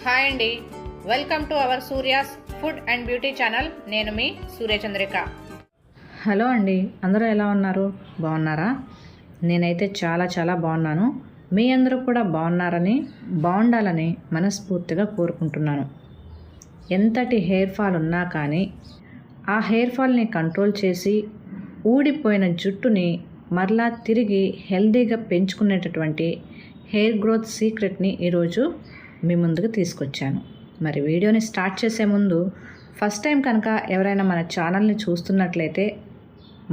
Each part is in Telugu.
హాయ్ అండి, welcome to our Surya's food and beauty channel. నేను మీ సూర్యచంద్రిక. హలో అండి, అందరూ ఎలా ఉన్నారు? బాగున్నారా? నేనైతే చాలా బాగున్నాను. మీ అందరూ కూడా బాగుండాలని మనస్ఫూర్తిగా కోరుకుంటున్నాను. ఎంతటి హెయిర్ ఫాల్ ఉన్నా కానీ ఆ హెయిర్ ఫాల్ని కంట్రోల్ చేసి ఊడిపోయిన జుట్టుని మరలా తిరిగి హెల్దీగా పెంచుకునేటటువంటి హెయిర్ గ్రోత్ సీక్రెట్ని ఈరోజు మీ ముందుకు తీసుకొచ్చాను. మరి వీడియోని స్టార్ట్ చేసే ముందు ఫస్ట్ టైం కనుక ఎవరైనా మన ఛానల్ని చూస్తున్నట్లయితే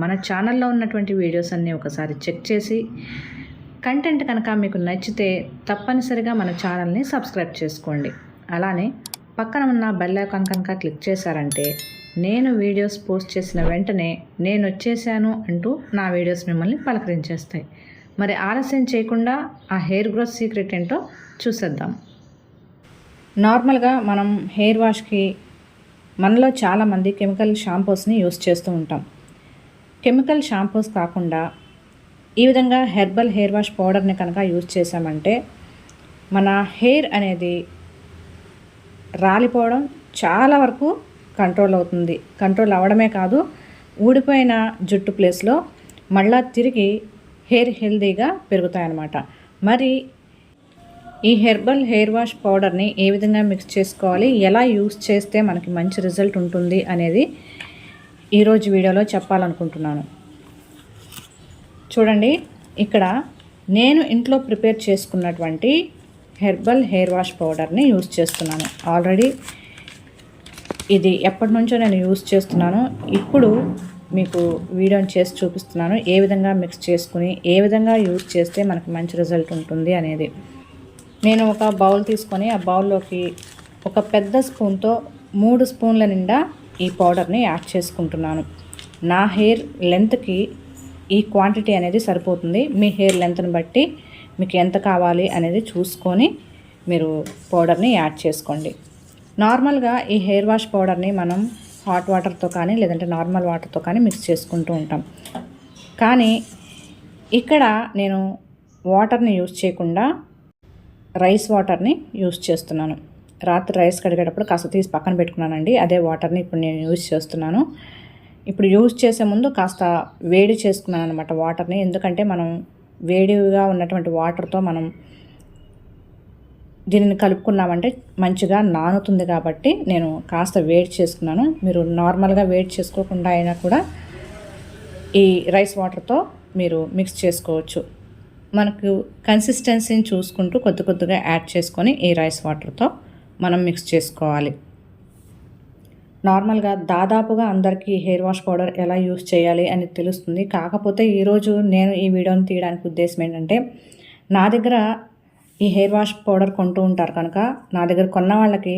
మన ఛానల్లో ఉన్నటువంటి వీడియోస్ అన్నీ ఒకసారి చెక్ చేసి కంటెంట్ కనుక మీకు నచ్చితే తప్పనిసరిగా మన ఛానల్ని సబ్స్క్రైబ్ చేసుకోండి. అలానే పక్కన ఉన్న బెల్ ఐకాన్ కనుక క్లిక్ చేశారంటే నేను వీడియోస్ పోస్ట్ చేసిన వెంటనే నేను వచ్చేసాను అంటూ నా వీడియోస్ మిమ్మల్ని పలకరించేస్తాయి. మరి ఆలస్యం చేయకుండా ఆ హెయిర్ గ్రోత్ సీక్రెట్ ఏంటో చూసేద్దాం. నార్మల్గా మనం హెయిర్ వాష్కి మనలో చాలామంది కెమికల్ షాంపూస్ని యూస్ చేస్తూ ఉంటాం. కెమికల్ షాంపూస్ కాకుండా ఈ విధంగా హెర్బల్ హెయిర్ వాష్ పౌడర్ని కనుక యూస్ చేసామంటే మన హెయిర్ అనేది రాలిపోవడం చాలా వరకు కంట్రోల్ అవుతుంది. కంట్రోల్ అవ్వడమే కాదు, ఊడిపోయిన జుట్టు ప్లేస్లో మళ్ళా తిరిగి హెయిర్ హెల్దీగా పెరుగుతాయన్నమాట. మరి ఈ హెర్బల్ హెయిర్ వాష్ పౌడర్ని ఏ విధంగా మిక్స్ చేసుకోవాలి, ఎలా యూస్ చేస్తే మనకి మంచి రిజల్ట్ ఉంటుంది అనేది ఈరోజు వీడియోలో చెప్పాలనుకుంటున్నాను. చూడండి, ఇక్కడ నేను ఇంట్లో ప్రిపేర్ చేసుకున్నటువంటి హెర్బల్ హెయిర్ వాష్ పౌడర్ని యూస్ చేస్తున్నాను. ఆల్రెడీ ఇది ఎప్పటి నుంచో నేను యూస్ చేస్తున్నాను. ఇప్పుడు మీకు వీడియోని చేసి చూపిస్తున్నాను ఏ విధంగా మిక్స్ చేసుకుని ఏ విధంగా యూస్ చేస్తే మనకి మంచి రిజల్ట్ ఉంటుంది అనేది. నేను ఒక బౌల్ తీసుకొని ఆ బౌల్లోకి ఒక పెద్ద స్పూన్తో 3 స్పూన్ల నిండా ఈ పౌడర్ని యాడ్ చేసుకుంటున్నాను. నా హెయిర్ లెంత్కి ఈ క్వాంటిటీ అనేది సరిపోతుంది. మీ హెయిర్ లెంత్ని బట్టి మీకు ఎంత కావాలి అనేది చూసుకొని మీరు పౌడర్ని యాడ్ చేసుకోండి. నార్మల్గా ఈ హెయిర్ వాష్ పౌడర్ని మనం హాట్ వాటర్తో కానీ లేదంటే నార్మల్ వాటర్తో కానీ మిక్స్ చేసుకుంటూ ఉంటాం. కానీ ఇక్కడ నేను వాటర్ని యూస్ చేయకుండా రైస్ వాటర్ని యూస్ చేస్తున్నాను. రాత్రి రైస్ కడిగేటప్పుడు కాస్త తీసి పక్కన పెట్టుకున్నానండి. అదే వాటర్ని ఇప్పుడు నేను యూజ్ చేస్తున్నాను. ఇప్పుడు యూజ్ చేసే ముందు కాస్త వేడి చేసుకున్నాను అనమాట వాటర్ని. ఎందుకంటే మనం వేడిగా ఉన్నటువంటి వాటర్తో మనం దీనిని కలుపుకున్నామంటే మంచిగా నానుతుంది కాబట్టి నేను కాస్త వేడి చేసుకున్నాను. మీరు నార్మల్గా వేడి చేసుకోకుండా అయినా కూడా ఈ రైస్ వాటర్తో మీరు మిక్స్ చేసుకోవచ్చు. మనకు కన్సిస్టెన్సీని చూసుకుంటూ కొద్దిగా యాడ్ చేసుకొని ఈ రైస్ వాటర్తో మనం మిక్స్ చేసుకోవాలి. నార్మల్గా దాదాపుగా అందరికీ హెయిర్ వాష్ పౌడర్ ఎలా యూస్ చేయాలి అని తెలుస్తుంది. కాకపోతే ఈరోజు నేను ఈ వీడియోని తీయడానికి ఉద్దేశం ఏంటంటే, నా దగ్గర ఈ హెయిర్ వాష్ పౌడర్ కొంటూ ఉంటారు కనుక నా దగ్గర కొన్న వాళ్ళకి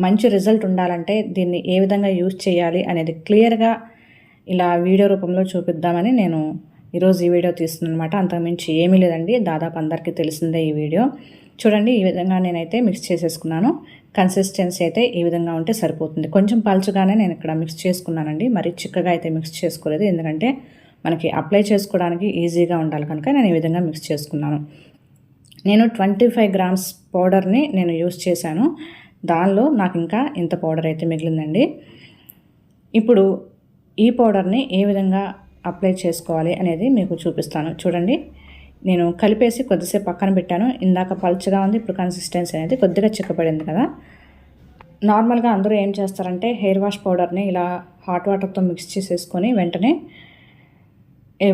మంచి రిజల్ట్ ఉండాలంటే దీన్ని ఏ విధంగా యూస్ చేయాలి అనేది క్లియర్గా ఇలా వీడియో రూపంలో చూపిద్దామని నేను ఈరోజు ఈ వీడియో తీస్తున్నాను అనమాట. అంతకుమించి ఏమీ లేదండి, దాదాపు అందరికీ తెలిసిందే ఈ వీడియో. చూడండి, ఈ విధంగా నేనైతే మిక్స్ చేసేసుకున్నాను. కన్సిస్టెన్సీ అయితే ఈ విధంగా ఉంటే సరిపోతుంది. కొంచెం పలుచగానే నేను ఇక్కడ మిక్స్ చేసుకున్నానండి, మరి చిక్కగా అయితే మిక్స్ చేసుకోలేదు. ఎందుకంటే మనకి అప్లై చేసుకోవడానికి ఈజీగా ఉండాలి కనుక నేను ఈ విధంగా మిక్స్ చేసుకున్నాను. నేను 25 గ్రామ్స్ పౌడర్ని నేను యూస్ చేశాను. దానిలో నాకు ఇంకా ఇంత పౌడర్ అయితే మిగిలిందండి. ఇప్పుడు ఈ పౌడర్ని ఏ విధంగా అప్లై చేసుకోవాలి అనేది మీకు చూపిస్తాను. చూడండి, నేను కలిపేసి కొద్దిసేపు పక్కన పెట్టాను. ఇందాక పల్చగా ఉంది, ఇప్పుడు కన్సిస్టెన్సీ అనేది కొద్దిగా చిక్కపడింది కదా. నార్మల్గా అందరూ ఏం చేస్తారంటే హెయిర్ వాష్ పౌడర్ని ఇలా హాట్ వాటర్తో మిక్స్ చేసేసుకొని వెంటనే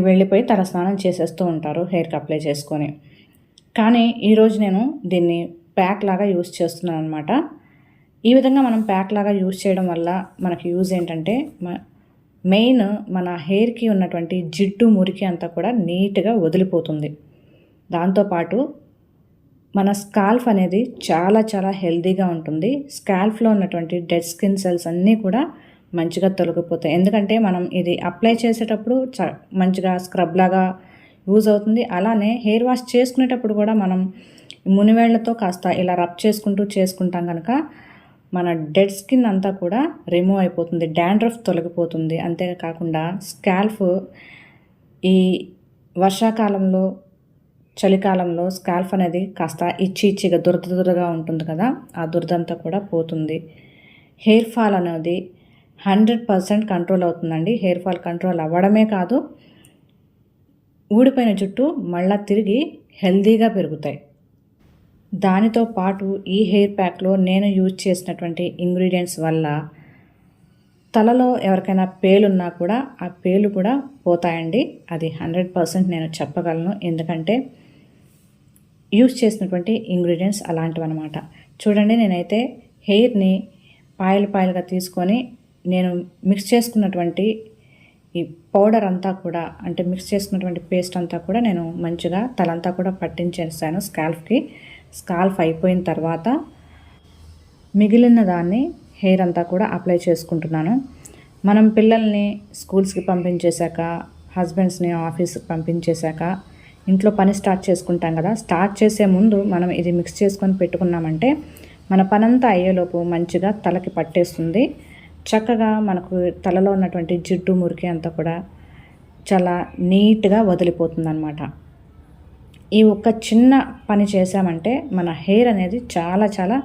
వెళ్ళిపోయి తలస్నానం చేసేస్తూ ఉంటారు హెయిర్కి అప్లై చేసుకొని. కానీ ఈరోజు నేను దీన్ని ప్యాక్ లాగా యూస్ చేస్తున్నాను అనమాట. ఈ విధంగా మనం ప్యాక్ లాగా యూస్ చేయడం వల్ల మనకి యూజ్ ఏంటంటే, మెయిన్ మన హెయిర్కి ఉన్నటువంటి జిడ్డు మురికి అంతా కూడా నీట్గా వదిలిపోతుంది. దాంతోపాటు మన స్కాల్ఫ్ అనేది చాలా హెల్దీగా ఉంటుంది. స్కాల్ఫ్లో ఉన్నటువంటి డెడ్ స్కిన్ సెల్స్ అన్నీ కూడా మంచిగా తొలగిపోతాయి. ఎందుకంటే మనం ఇది అప్లై చేసేటప్పుడు మంచిగా స్క్రబ్ లాగా యూజ్ అవుతుంది. అలానే హెయిర్ వాష్ చేసుకునేటప్పుడు కూడా మనం మునివేళ్లతో కాస్త ఇలా రబ్ చేసుకుంటాం కనుక మన డెడ్ స్కిన్ అంతా కూడా రిమూవ్ అయిపోతుంది, డాండ్రఫ్ తొలగిపోతుంది. అంతేకాకుండా స్కాల్ఫ్ ఈ వర్షాకాలంలో చలికాలంలో స్కాల్ఫ్ అనేది కాస్త ఇచ్చిగా దురదగా ఉంటుంది కదా, ఆ దురదంతా కూడా పోతుంది. హెయిర్ ఫాల్ అనేది 100% కంట్రోల్ అవుతుందండి. హెయిర్ ఫాల్ కంట్రోల్ అవ్వడమే కాదు, ఊడిపోయిన జుట్టు మళ్ళా తిరిగి హెల్దీగా పెరుగుతాయి. దానితో పాటు ఈ హెయిర్ ప్యాక్లో నేను యూజ్ చేసినటువంటి ఇంగ్రీడియంట్స్ వల్ల తలలో ఎవరికైనా పేలున్నా కూడా ఆ పేలు కూడా పోతాయండి. అది 100% నేను చెప్పగలను, ఎందుకంటే యూజ్ చేసినటువంటి ఇంగ్రీడియంట్స్ అలాంటివన్నమాట. చూడండి, నేనైతే హెయిర్ని పాయలుగా తీసుకొని నేను మిక్స్ చేసుకున్నటువంటి ఈ పౌడర్ అంతా కూడా, అంటే మిక్స్ చేసుకున్నటువంటి పేస్ట్ అంతా కూడా నేను మంచిగా తలంతా కూడా పట్టించేసాను స్కాల్ఫ్కి. స్కాల్ఫ్ అయిపోయిన తర్వాత మిగిలిన దాన్ని హెయిర్ అంతా కూడా అప్లై చేసుకుంటున్నాను. మనం పిల్లల్ని స్కూల్స్కి పంపించేశాక, హస్బెండ్స్ని ఆఫీస్కి పంపించేశాక ఇంట్లో పని స్టార్ట్ చేసుకుంటాం కదా. స్టార్ట్ చేసే ముందు మనం ఇది మిక్స్ చేసుకొని పెట్టుకున్నామంటే మన పనంతా అయ్యేలోపు మంచిగా తలకి పట్టేస్తుంది. చక్కగా మనకు తలలో ఉన్నటువంటి జిడ్డు మురికి అంతా కూడా చాలా నీట్గా వదిలిపోతుంది అన్నమాట. ఈ ఒక్క చిన్న పని చేసామంటే మన హెయిర్ అనేది చాలా చాలా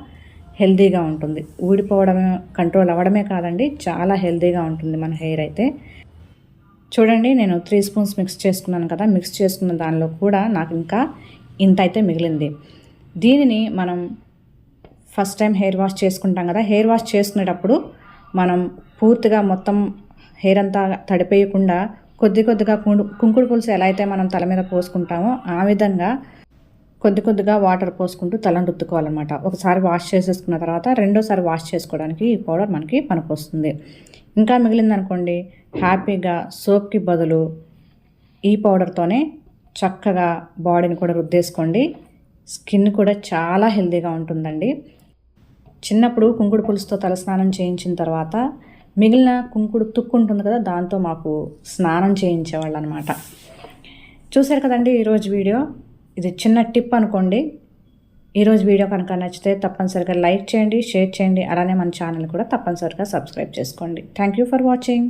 హెల్దీగా ఉంటుంది. ఊడిపోవడం కంట్రోల్ అవ్వడమే కాదండి, చాలా హెల్దీగా ఉంటుంది మన హెయిర్ అయితే. చూడండి, నేను 3 స్పూన్స్ మిక్స్ చేసుకున్నాను కదా. మిక్స్ చేసుకున్న దానిలో కూడా నాకు ఇంకా ఇంత అయితే మిగిలింది. దీనిని మనం ఫస్ట్ టైం హెయిర్ వాష్ చేసుకుంటాం కదా. హెయిర్ వాష్ చేసుకునేటప్పుడు మనం పూర్తిగా మొత్తం హెయిర్ అంతా తడిపేయకుండా కొద్దిగా కుంకుడు పులుసు ఎలా అయితే మనం తల మీద పోసుకుంటామో ఆ విధంగా కొద్దిగా వాటర్ పోసుకుంటూ తలను రుద్దుకోవాలన్నమాట. ఒకసారి వాష్ చేసేసుకున్న తర్వాత రెండోసారి వాష్ చేసుకోవడానికి ఈ పౌడర్ మనకి పనికొస్తుంది. ఇంకా మిగిలిందనుకోండి, హ్యాపీగా సోప్కి బదులు ఈ పౌడర్తోనే చక్కగా బాడీని కూడా రుద్దేసుకోండి. స్కిన్ కూడా చాలా హెల్తీగా ఉంటుందండి. చిన్నప్పుడు కుంకుడు పులుసుతో తలస్నానం చేయించిన తర్వాత మిగిలిన కుంకుడు తుక్కు ఉంటుంది కదా, దాంతో మాకు స్నానం చేయించేవాళ్ళు అనమాట. చూశారు కదండి ఈరోజు వీడియో. ఇది చిన్న టిప్ అనుకోండి. ఈరోజు వీడియో కనుక నచ్చితే తప్పనిసరిగా లైక్ చేయండి, షేర్ చేయండి, అలానే మన ఛానల్ కూడా తప్పనిసరిగా సబ్స్క్రైబ్ చేసుకోండి. Thank you for watching.